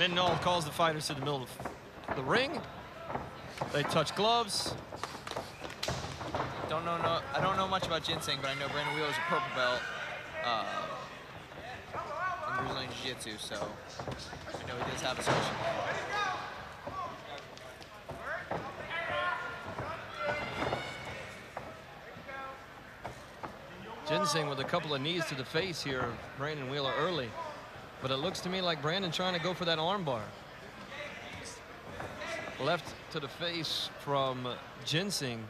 Pin Null calls the fighters to the middle of the ring. They touch gloves. I don't know much about Ginseng, but I know Brandon Wheeler's a purple belt in Brazilian Jiu-Jitsu, so I know he does have a submission. Ginseng with a couple of knees to the face here, Brandon Wheeler early. But it looks to me like Brandon trying to go for that armbar. Left to the face from Ginseng.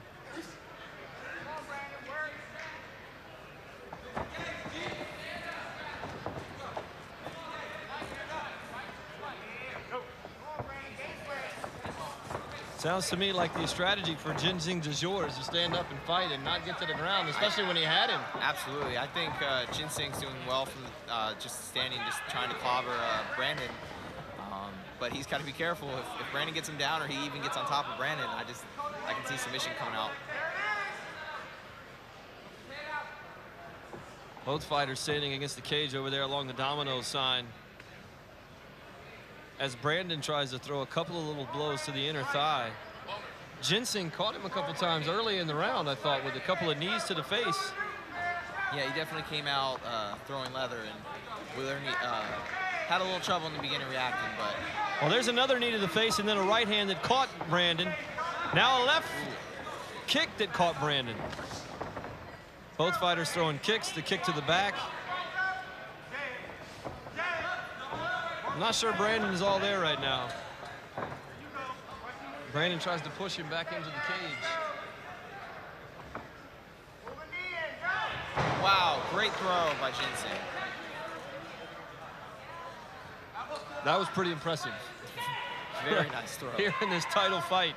Sounds to me like the strategy for TITLE-Ginseng DuJour is to stand up and fight and not get to the ground, especially when he had him. Absolutely. I think Ginseng's doing well from just standing, just trying to clobber Brandon. But he's got to be careful. If Brandon gets him down or he even gets on top of Brandon, I can see submission coming out. Both fighters standing against the cage over there along the domino sign. As Brandon tries to throw a couple of little blows to the inner thigh. Ginseng caught him a couple times early in the round, I thought, with a couple of knees to the face. Yeah, he definitely came out throwing leather, and Wheeler had a little trouble in the beginning reacting, but... Well, there's another knee to the face and then a right hand that caught Brandon. Now a left kick that caught Brandon. Both fighters throwing kicks, the kick to the back. I'm not sure Brandon is all there right now. Brandon tries to push him back into the cage. Wow, great throw by Ginseng. That was pretty impressive. Very nice throw. Here in this title fight.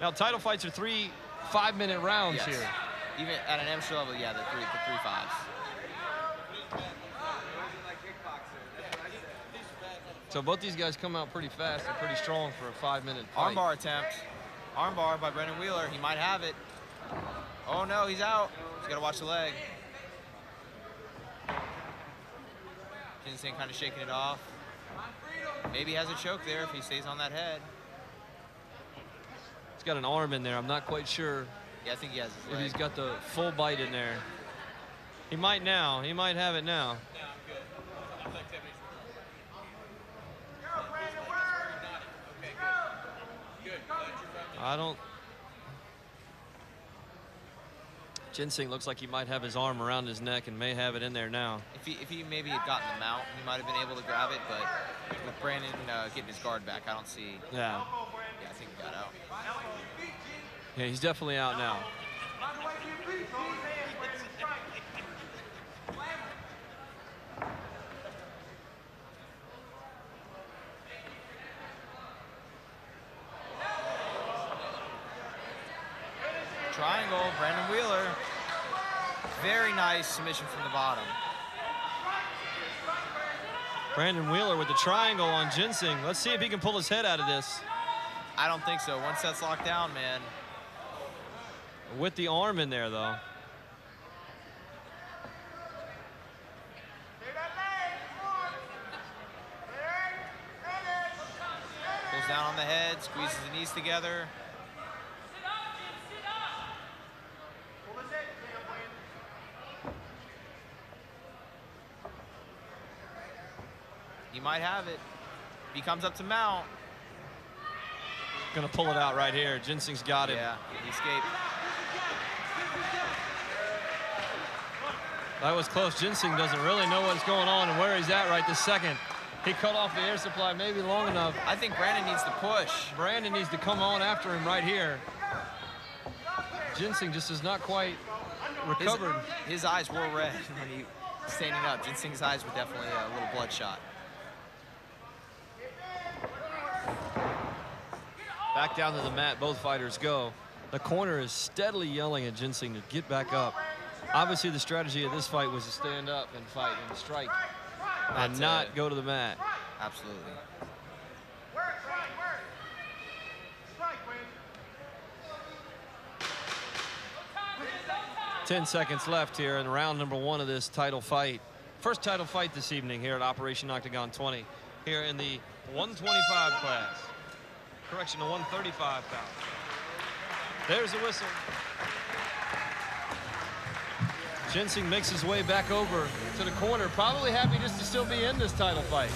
Now, title fights are 3 5-minute rounds here. Even at an amateur level, yeah, the three fives. So both these guys come out pretty fast and pretty strong for a 5-minute fight. Armbar attempt. Armbar by Brandon Wheeler. He might have it. Oh no, he's out. He's got to watch the leg. Ginseng kind of shaking it off. Maybe he has a choke there if he stays on that head. He's got an arm in there. I'm not quite sure. Yeah, I think he has his leg. If he's got the full bite in there. He might now. He might have it now. I don't. Ginseng looks like he might have his arm around his neck and may have it in there now. If he maybe had gotten the mount, he might have been able to grab it, but with Brandon getting his guard back, I don't see. Yeah. Yeah, I think he got out. Yeah, he's definitely out now. Triangle, Brandon Wheeler. Very nice submission from the bottom. Brandon Wheeler with the triangle on Ginseng. Let's see if he can pull his head out of this. I don't think so. Once that's locked down, man. With the arm in there, though. Pulls down on the head, squeezes the knees together. He might have it. If he comes up to mount. Gonna pull it out right here. Ginseng's got him. Yeah, he escaped. That was close. Ginseng doesn't really know what's going on and where he's at right this second. He cut off the air supply maybe long enough. I think Brandon needs to push. Brandon needs to come on after him right here. Ginseng just is not quite recovered. His eyes were red when he was standing up. Ginseng's eyes were definitely a little bloodshot. Back down to the mat, both fighters go. The corner is steadily yelling at Ginseng to get back up. Obviously, the strategy of this fight was to stand up and fight and strike and not go to the mat. Absolutely. 10 seconds left here in round number 1 of this title fight. First title fight this evening here at Operation Octagon 20 here in the 125 class. Correction, a 135 pound. There's the whistle. Ginseng makes his way back over to the corner, probably happy just to still be in this title fight.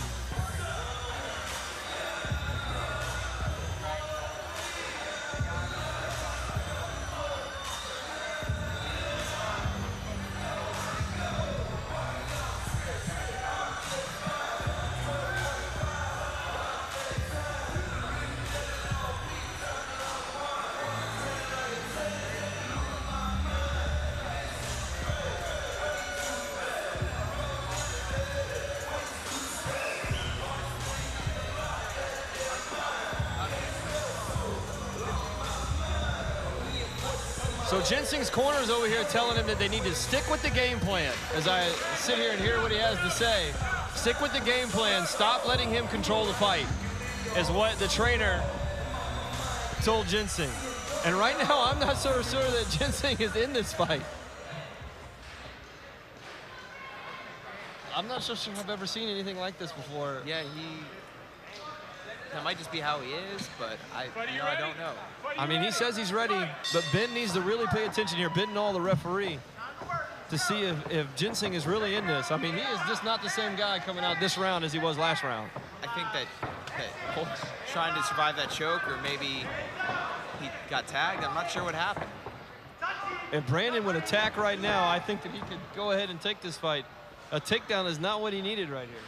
So Ginseng's corner is over here telling him that they need to stick with the game plan. As I sit here and hear what he has to say, stick with the game plan. Stop letting him control the fight, is what the trainer told Ginseng. And right now, I'm not so sure that Ginseng is in this fight. I'm not so sure I've ever seen anything like this before. Yeah, that might just be how he is, but I don't know. I mean, he says he's ready, but Ben needs to really pay attention here, Ben Nall, the referee, to see if Ginseng is really in this. I mean, he is just not the same guy coming out this round as he was last round. I think that Holt's trying to survive that choke, or maybe he got tagged. I'm not sure what happened. If Brandon would attack right now, I think that he could go ahead and take this fight. A takedown is not what he needed right here.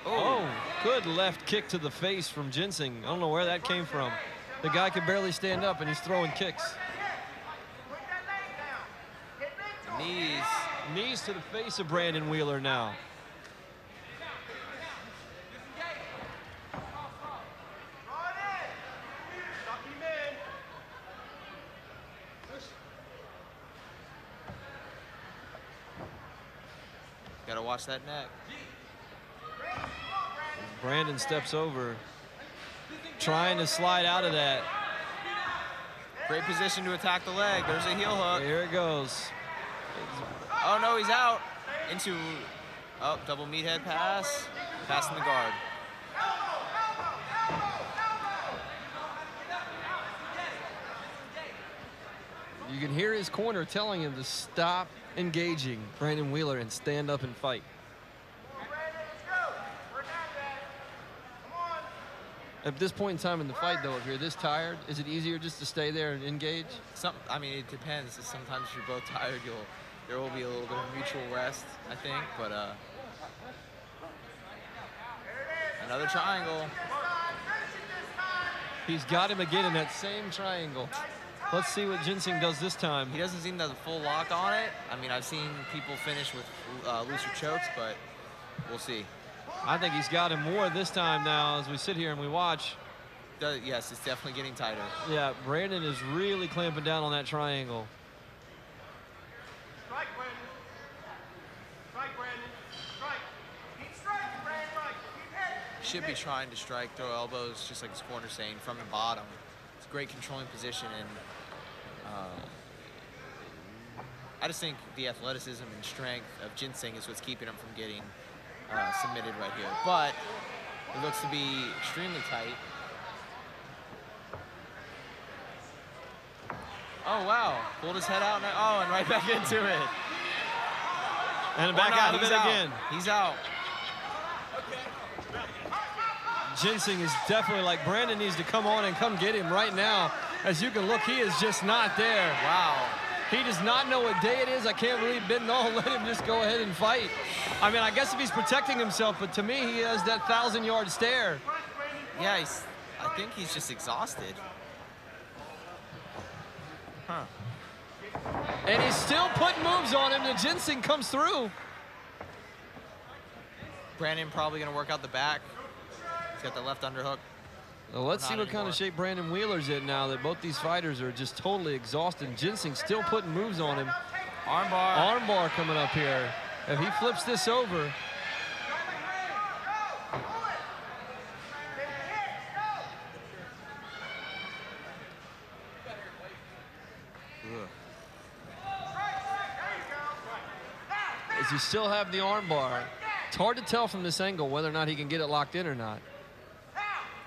Oh, good left kick to the face from Ginseng. I don't know where that came from. The guy can barely stand up, and he's throwing kicks. Knees to the face of Brandon Wheeler now. Gotta watch that neck. Brandon steps over, trying to slide out of that. Great position to attack the leg. There's a heel hook. Here it goes. Oh no, he's out. Into, double meathead pass. Passing the guard. You can hear his corner telling him to stop engaging Brandon Wheeler and stand up and fight. At this point in time in the fight, though, if you're this tired, is it easier just to stay there and engage? I mean, it depends. Sometimes if you're both tired, there will be a little bit of mutual rest, I think. But another triangle. He's got him again in that same triangle. Let's see what Ginseng does this time. He doesn't seem to have a full lock on it. I mean, I've seen people finish with looser chokes, but we'll see. I think he's got him more this time now as we sit here and we watch. Yes, it's definitely getting tighter. Yeah, Brandon is really clamping down on that triangle. Strike, Brandon. Strike, Brandon. Strike. Keep striking, Brandon. Right. Keep hitting. Should be trying to strike, throw elbows, just like his corner saying, from the bottom. It's a great controlling position, and I just think the athleticism and strength of Ginseng is what's keeping him from getting submitted right here. But it looks to be extremely tight. Oh, wow. Pulled his head out. And right back into it. And back out of it again. He's out. Ginseng is definitely like, Brandon needs to come on and come get him right now. As you can look, he is just not there. Wow. He does not know what day it is. I can't believe Ben Nall let him just go ahead and fight. I mean, I guess if he's protecting himself, but to me, he has that 1,000-yard stare. Yeah, I think he's just exhausted. Huh. And he's still putting moves on him. The Ginseng comes through. Brandon probably going to work out the back. He's got the left underhook. Well, let's see what kind of shape Brandon Wheeler's in now that both these fighters are just totally exhausted. Ginseng still putting moves on him. Armbar. Armbar coming up here. If he flips this over. Does he still have the arm bar? It's hard to tell from this angle whether or not he can get it locked in or not.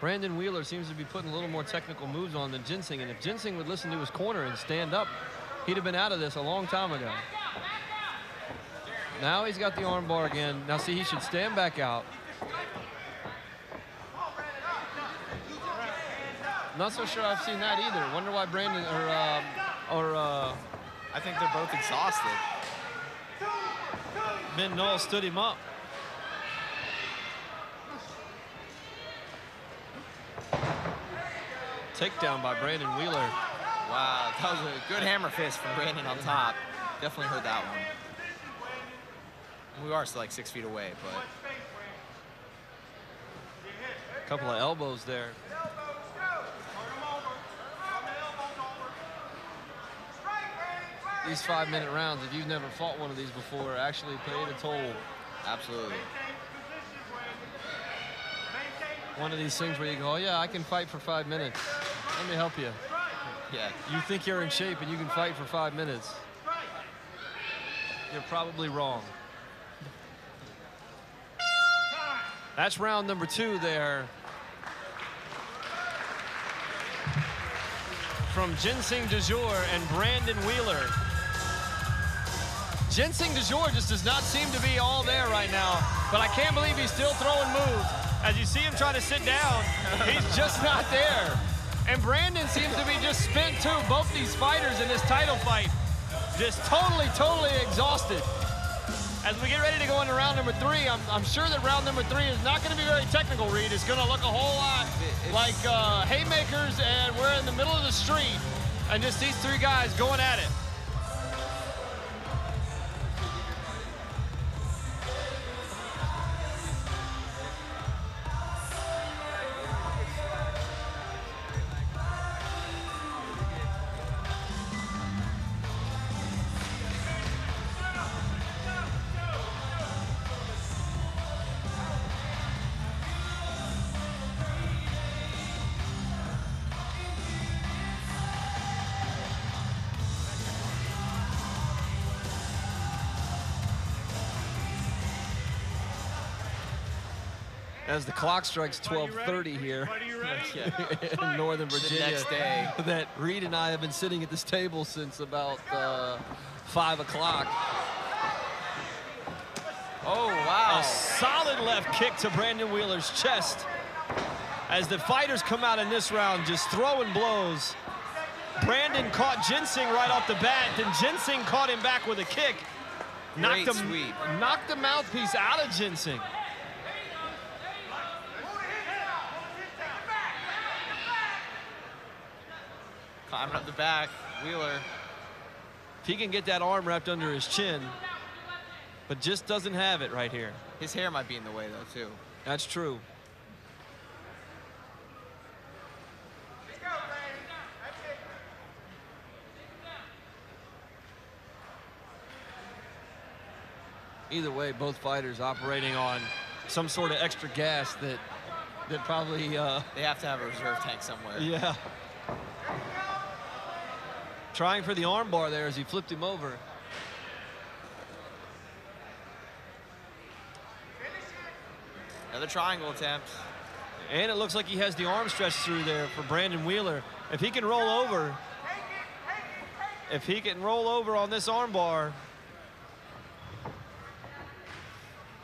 Brandon Wheeler seems to be putting a little more technical moves on than Ginseng, and if Ginseng would listen to his corner and stand up, he'd have been out of this a long time ago. Now he's got the arm bar again. Now see, he should stand back out. Not so sure I've seen that either. Wonder why Brandon I think they're both exhausted. Ben Knoll stood him up. Takedown by Brandon Wheeler. Wow, that was a good hammer fist from Brandon on top. Definitely heard that one. We are still like 6 feet away, but. A couple of elbows there. These 5-minute rounds, if you've never fought one of these before, actually played a toll. Absolutely. One of these things where you go, oh yeah, I can fight for 5 minutes. Let me help you. Yeah. You think you're in shape and you can fight for 5 minutes. You're probably wrong. That's round number 2 there. From Ginseng DuJour and Brandon Wheeler. Ginseng DuJour just does not seem to be all there right now, but I can't believe he's still throwing moves. As you see him try to sit down, he's just not there. And Brandon seems to be just spent too. Both these fighters in this title fight, just totally exhausted. As we get ready to go into round number 3, I'm sure that round number 3 is not going to be very technical, Reed. It's going to look a whole lot like haymakers, and we're in the middle of the street, and just these 3 guys going at it. As the clock strikes 12:30 here in Northern Virginia, the next day. That Reed and I have been sitting at this table since about 5 o'clock. Oh, wow. A solid left kick to Brandon Wheeler's chest. As the fighters come out in this round just throwing blows. Brandon caught Ginseng right off the bat, then Ginseng caught him back with a kick. Great sweep. Knocked the mouthpiece out of Ginseng. Climbing up the back, Wheeler. If he can get that arm wrapped under his chin, but just doesn't have it right here. His hair might be in the way, though, too. That's true. Either way, both fighters operating on some sort of extra gas that probably... They have to have a reserve tank somewhere. Yeah. Trying for the arm bar there as he flipped him over. Another triangle attempt. And it looks like he has the arm stretched through there for Brandon Wheeler. If he can roll over, on this arm bar,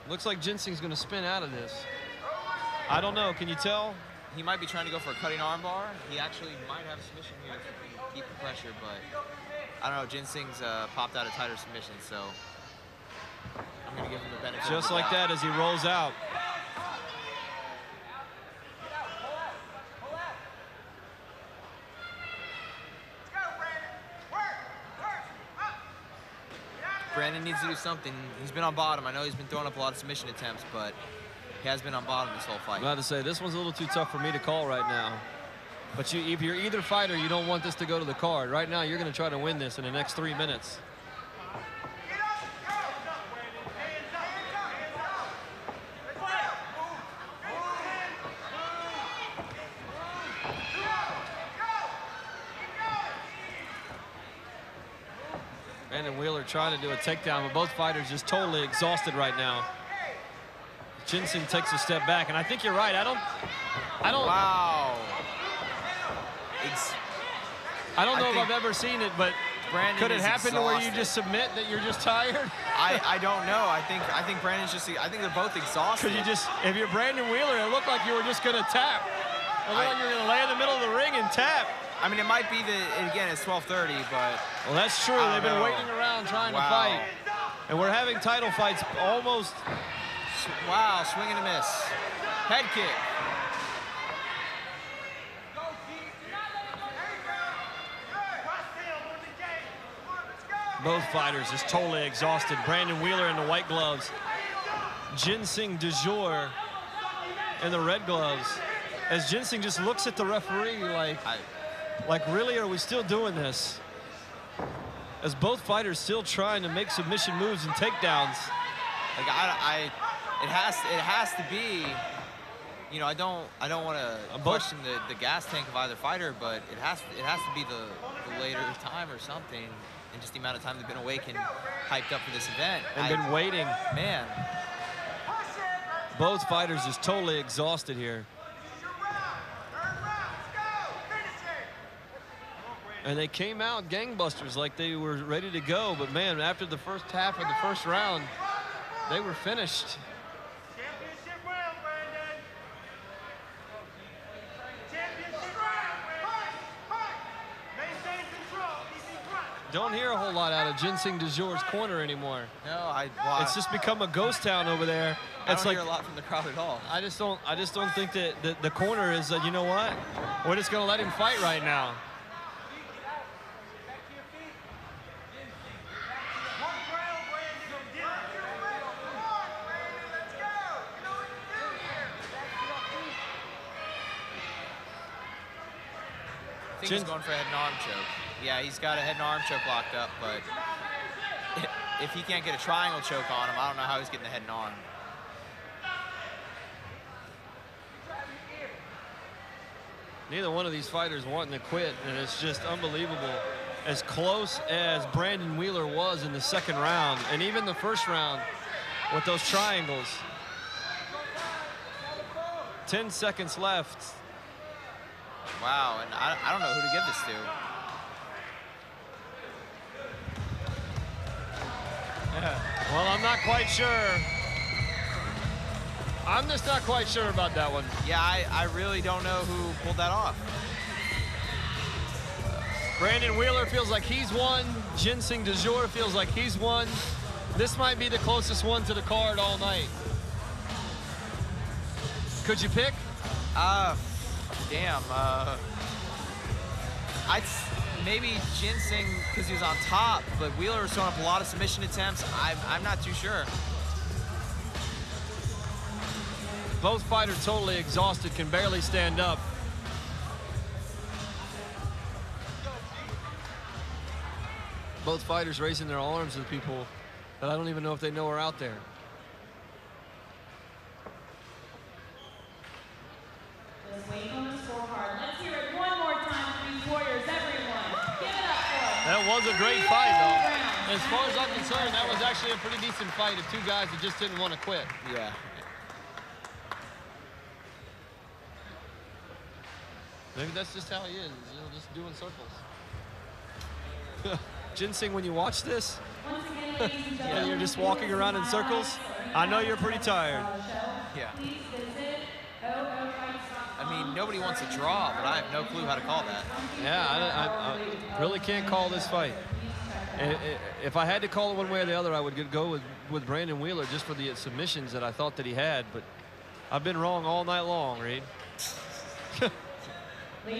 looks like Ginseng's going to spin out of this. I don't know. Can you tell? He might be trying to go for a cutting arm bar. He actually might have a submission here if he can keep the pressure, but I don't know. Ginseng's popped out a tighter submission, so I'm going to give him the benefit. Just like that as he rolls out. Brandon needs to do something. He's been on bottom. I know he's been throwing up a lot of submission attempts, but he has been on bottom this whole fight. I'm about to say, this one's a little too tough for me to call right now. But if you're either fighter, you don't want this to go to the card. Right now, you're going to try to win this in the next 3 minutes. Brandon Wheeler trying to do a takedown, but both fighters just totally exhausted right now. Ginseng takes a step back, and I think you're right. I don't. Wow. I don't know if I've ever seen it, but Brandon could it happen to where you exhausted. just submit that you're just tired? I don't know. I think Brandon's just. I think they're both exhausted. Because you just, if you're Brandon Wheeler, it looked like you were just going to tap. It looked like you were going to lay in the middle of the ring and tap. I mean, it might be again, it's 12:30, but. Well, that's true. They've been waiting around trying to fight. And we're having title fights almost. Wow, swing and a miss. Head kick. Both fighters just totally exhausted. Brandon Wheeler in the white gloves. Ginseng DuJour in the red gloves. As Ginseng just looks at the referee like really, are we still doing this? As both fighters still trying to make submission moves and takedowns. Like it has to be. You know, I don't want to question the gas tank of either fighter, but it has to be the later time or something, and just the amount of time they've been awake and hyped up for this event and been waiting. Man, both fighters just totally exhausted here. And they came out gangbusters like they were ready to go, but man, after the first half of the first round, they were finished. Championship round, Brandon. Championship round. Fight. Maintain control. Keep in front. Don't hear a whole lot out of Ginseng DuJour's corner anymore. no, It's just become a ghost town over there. I don't hear a lot from the crowd at all. I just don't think that the corner is, you know what? We're just gonna let him fight right now. I think he's going for a head and arm choke. Yeah, he's got a head and arm choke locked up, but if he can't get a triangle choke on him, I don't know how he's getting the head and arm. Neither one of these fighters wanting to quit, and it's just unbelievable. As close as Brandon Wheeler was in the second round, and even the first round with those triangles. 10 seconds left. Wow, and I don't know who to give this to. Yeah. Well, I'm not quite sure. I'm just not quite sure about that one. Yeah, I really don't know who pulled that off. Brandon Wheeler feels like he's won. Ginseng DuJour feels like he's won. This might be the closest one to the card all night. Could you pick? Damn. Maybe Ginseng because he was on top, but Wheeler was throwing up a lot of submission attempts. I'm not too sure. Both fighters totally exhausted, can barely stand up. Both fighters raising their arms at people that I don't even know if they know are out there. Just waiting on the scorecard. Let's hear it one more time for these Warriors, everyone. Give it up for them. That was a great fight, though. As far as I'm concerned, that was actually a pretty decent fight of two guys that just didn't want to quit. Yeah. Maybe that's just how he is, you know, just doing circles. Ginseng, when you watch this, Once again, ladies and gentlemen, and you're just walking around in circles, I know you're pretty tired. Yeah. Please visit I mean, nobody wants a draw, but I have no clue how to call that. Yeah, I really can't call this fight. If I had to call it one way or the other, I would go with Brandon Wheeler just for the submissions that I thought that he had, but I've been wrong all night long, Reed.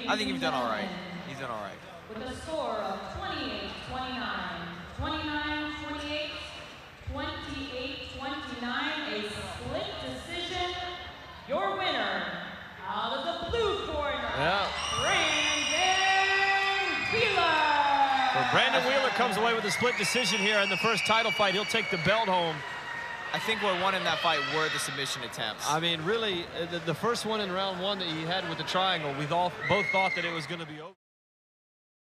I think you've done all right. He's done all right. With a score of 28-29, 29-28, 28-29, a split decision. Your winner, out of the blue corner, Yeah. Brandon Wheeler. Well, Brandon Wheeler comes away with a split decision here in the first title fight. He'll take the belt home. I think what won in that fight were the submission attempts. I mean, really, the first one in round one that he had with the triangle, we both thought that it was going to be over.